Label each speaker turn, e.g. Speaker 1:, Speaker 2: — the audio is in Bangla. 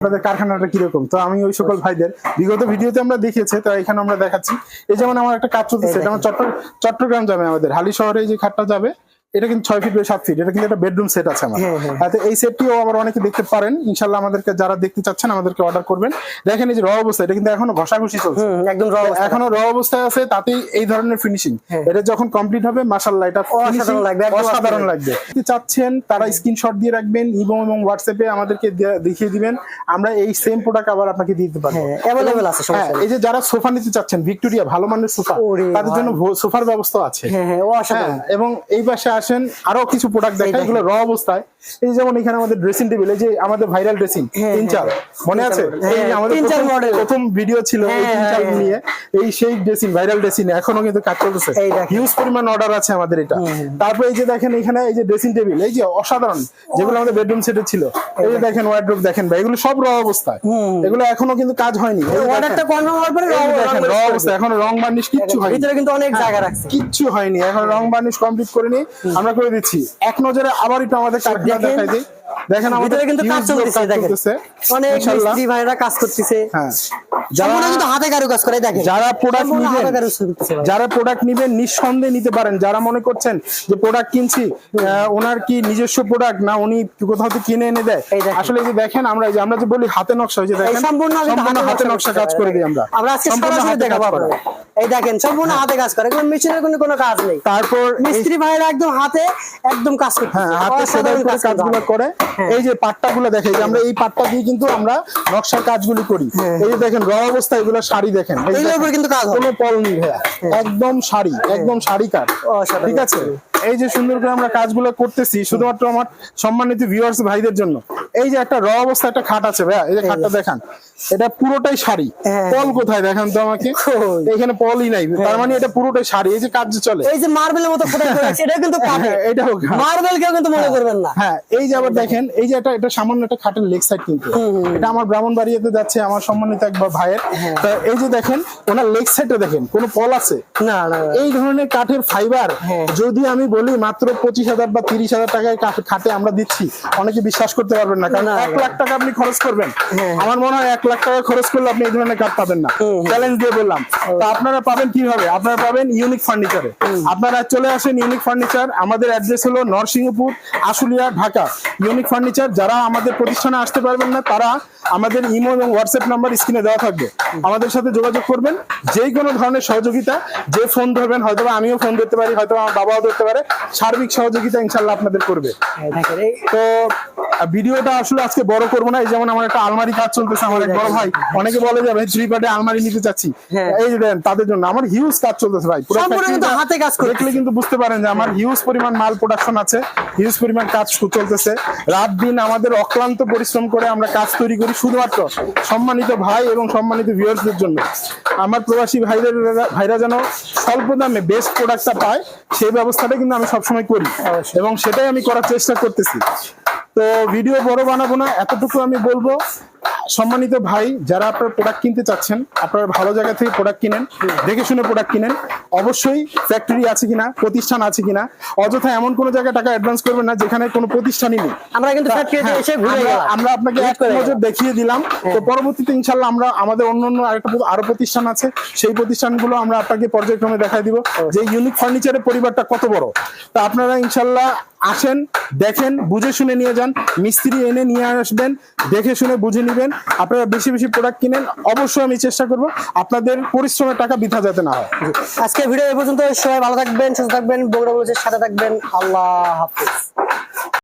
Speaker 1: আপনাদের কারখানাটা কিরকম। তো আমি ওই সকল ভাইদের বিগত ভিডিওতে আমরা দেখিয়েছি, তো এখানে আমরা দেখাচ্ছি। এই যেমন আমার একটা কাজ চলতেছে, এটা আমার চট্টগ্রাম যাবে, আমাদের হালি শহরে যে খাটটা যাবে, এটা কিন্তু 6 ফিট বাই 7 ফিট, এটা কিন্তু একটা বেডরুম সেট আছে আমার। তো এই সেটটিও আবার অনেকে দেখতে পারেন, ইনশাআল্লাহ আমাদেরকে যারা দেখতে চাচ্ছেন আমাদেরকে অর্ডার করবেন। দেখেন এই যে র অবস্থা, এটা কিন্তু এখনো ঘষাঘষি চলছে, একদম র অবস্থা, এখনো র অবস্থায় আছে, তাতেই এই ধরনের ফিনিশিং। এটা যখন কমপ্লিট হবে মাশাআল্লাহ এটা অসাধারণ লাগবে। যদি চাচ্ছেন তারা স্ক্রিনশট দিয়ে রাখবেন, ইমো এবং হোয়াটসঅ্যাপে আমাদেরকে দেখিয়ে দিবেন, আমরা এই সেম প্রোডাক্ট আবার আপনাকে দিতে পারবো। अवेलेबल আছে সমস্যা নেই। এই যে যারা সোফা নিতে চাচ্ছেন, ভিক্টোরিয়া ভালো মানের সোফা, তাদের জন্য সোফার ব্যবস্থা আছে। এবং এই পাশে আসেন, আরো কিছু প্রোডাক্ট দেখাই, এগুলো র অবস্থায়। এই যেমন এখানে আমাদের ড্রেসিং টেবিল, এই যে আমাদের ভাইরাল ড্রেসিং 3-4 মনে আছে, এই আমাদের প্রথম ভিডিও ছিল এই 3-4 নিয়ে, এই সেই ড্রেসিং ভাইরাল ড্রেসিং এখনো কিন্তু কাজ চলতেছে, হিউজ পরিমাণ অর্ডার আছে আমাদের এটা। তারপর এই যে দেখেন এখানে এই যে ড্রেসিং টেবিল, এই যে অসাধারণ, যেগুলো আমাদের বেডরুম সেটে ছিল, এই যে দেখেন ওয়ার্ডরোব দেখেন ভাই, এগুলো সব র অবস্থায়, এগুলো এখনো কিন্তু কাজ হয়নি। অর্ডারটা কনফার্ম হওয়ার পরে র অবস্থা, এখনো রং বার্নিশ কিচ্ছু হয়নি, ভিতরে কিন্তু অনেক জায়গা রাখছে, কিচ্ছু হয়নি, এখন রং বার্নিশ কমপ্লিট করে নিয়ে আমরা করে দিচ্ছি। এক নজরে আবার একটু আমাদের কারখানা দেখাই দিই। দেখেন আমাদের কিন্তু কাজ চলতেছে, দেখেন অনেক মিস্ত্রি ভাইরা কাজ করতেছে। হ্যাঁ, যারা কিন্তু হাতে কারুকাজ করে, দেখেন যারা প্রোডাক্ট নেবেন নিঃসন্দেহে নিতে পারেন। যারা মনে করছেন যে প্রোডাক্ট কিনছি, ওনার কি নিজস্ব প্রোডাক্ট না উনি কোথাও থেকে কিনে এনে দেয়, আসলে এই যে দেখেন আমরা যে বলি হাতে নকশা, এই যে দেখেন সম্পূর্ণ হাতে নকশা কাজ করে দিই আমরা আজকে সরাসরি দেখাবো। এই দেখেন সম্পূর্ণ হাতে কাজ করে, কোনো মেশিনের কোনো কাজ নেই। তারপর মিস্ত্রি ভাইরা একদম হাতে একদম কাজ করে, হ্যাঁ হাতে সেলাই করে কাজগুলো করে। এই যে পাট্টাগুলো দেখেন, আমরা এই পাট্টা দিয়ে কিন্তু আমরা নকশার কাজগুলি করি। এই যে দেখেন র অবস্থা, এগুলো শাড়ি দেখেন, এইগুলোর উপরে কিন্তু কাজ, কোনো পল নেই ভাইয়া, একদম শাড়ি, একদম শাড়ি কাট, ঠিক আছে। এই যে সুন্দর করে আমরা কাজগুলো করতেছি শুধুমাত্র আমার সম্মানিত ভিউয়ার্স ভাইদের জন্য। এই যে একটা র অবস্থা একটা খাট আছে ভাইয়া, এই যে খাটটা দেখান, এটা পুরোটাই শাড়ি, পল কোথায় দেখেন তো আমাকে, এখানে পলই নাই, তার মানে এটা পুরোটাই শাড়ি। এই যে কাজ চলে, এই যে মার্বেলের মতো ফুটা করেছে, এটা কিন্তু কাট, এটাও মার্বেল কেউ কিন্তু মনে করবেন না। হ্যাঁ, এই যে আবার দেখেন, এই যে এটা সামান্য একটা খাটের লেগ সাইড, কিন্তু এটা আমার ব্রাহ্মণবাড়িয়াতে যাচ্ছে আমার সম্মানিত এক ভাইয়ের। তো এই যে দেখেন ওনার লেগ সাইডে দেখেন কোনো পল আছে না। এই ধরনের কাঠের ফাইবার যদি আমি বলি মাত্র 25,000 বা 30,000 টাকায় খাটে আমরা দিচ্ছি, অনেকে বিশ্বাস করতে পারবেন না, কারণ 1 লাখ টাকা আপনি খরচ করবেন, আমার মনে হয় 1 লাখ টাকা খরচ করলে আপনি এই ধরনের কাঠ পাবেন না। চ্যালেঞ্জ দিয়ে বললাম। তো আপনারা পাবেন কিভাবে? আপনারা পাবেন ইউনিক ফার্নিচারে। আপনারা চলে আসেন ইউনিক ফার্নিচার, আমাদের অ্যাড্রেস হলো নরসিংহপুর, আশুলিয়া, ঢাকা। ইউনিক ফার্নিচার, যারা আমাদের প্রতিষ্ঠানে আসতে পারবেন না তারা আমাদের ইমো এবং হোয়াটসঅ্যাপ নাম্বার স্ক্রিনে দেওয়া থাকবে, আমাদের সাথে যোগাযোগ করবেন। যে কোনো ধরনের সহযোগিতা, যে ফোন ধরবেন, হয়তো আমিও ফোন ধরতে পারি, হয়তো আমার বাবাও ধরতে পারে, সার্বিক সহযোগিতা ইনশাল্লাহ আপনাদের করবে। তো ভিডিওটা আসলে আজকে বড় করবো না। এই যেমন আমার একটা আলমারি কাজ চলতেছে, আমার এক বড় ভাই, অনেকে বলে যে ভাই 3 পার্টে আলমারি নিতে চাচ্ছি, এই যে দেন তাদের জন্য আমার হিউজ কাজ চলতেছে ভাই, পুরো হাতে কাজ করে দেখলে কিন্তু বুঝতে পারেন যে আমার হিউজ পরিমাণ মাল প্রোডাকশন আছে, হিউজ পরিমাণ কাজ চলতেছে। রাত দিন আমাদের অক্লান্ত পরিশ্রম করে আমরা কাজ তৈরি করি শুধুমাত্র সম্মানিত ভাই এবং সম্মানিত ভিউয়ার্সদের জন্য। আমার প্রবাসী ভাইরা যেন স্বল্প দামে বেস্ট প্রোডাক্টটা পায়, সেই ব্যবস্থাটা কিন্তু আমি সবসময় করি এবং সেটাই আমি করার চেষ্টা করতেছি। তো ভিডিও বড় বানাবো না, এতটুকু আমি বলবো, সম্মানিত ভাই যারা আপনার প্রোডাক্ট কিনতে চাচ্ছেন, আপনারা ভালো জায়গা থেকে প্রোডাক্ট কিনেন, দেখে শুনে প্রোডাক্ট কিনেন। অবশ্যই ফ্যাক্টরি আছে কিনা, প্রতিষ্ঠান আছে কিনা, অযথা এমন কোনো জায়গায় টাকা অ্যাডভান্স করবেন না যেখানে কোনো প্রতিষ্ঠানই নেই। আমরা কিন্তু ফ্যাক্টরিতে এসে ঘুরে গেলাম, আমরা আপনাকে এক নজর দেখিয়ে দিলাম। তো পরবর্তীতে ইনশাআল্লাহ আমরা আমাদের অন্যান্য আরো প্রতিষ্ঠান আছে, সেই প্রতিষ্ঠানগুলো আমরা আপনাকে পর্যায়ক্রমে দেখাই দিব যে ইউনিক ফার্নিচারের পরিবারটা কত বড়। তা আপনারা ইনশাআল্লাহ আসেন, দেখেন, বুঝে শুনে নিয়ে যান, মিস্ত্রি এনে নিয়ে আসবেন, দেখে শুনে বুঝে নিবেন। আপনারা বেশি বেশি প্রোডাক্ট কিনেন, অবশ্যই আমি চেষ্টা করব আপনাদের পরিশ্রমের টাকা বৃথা যাতে না হয়। আজকে ভিডিও এই পর্যন্ত, সবাই ভালো থাকবেন, সুস্থ থাকবেন, বগুড়া বুলেটের সাথে থাকবেন। আল্লাহ হাফেজ।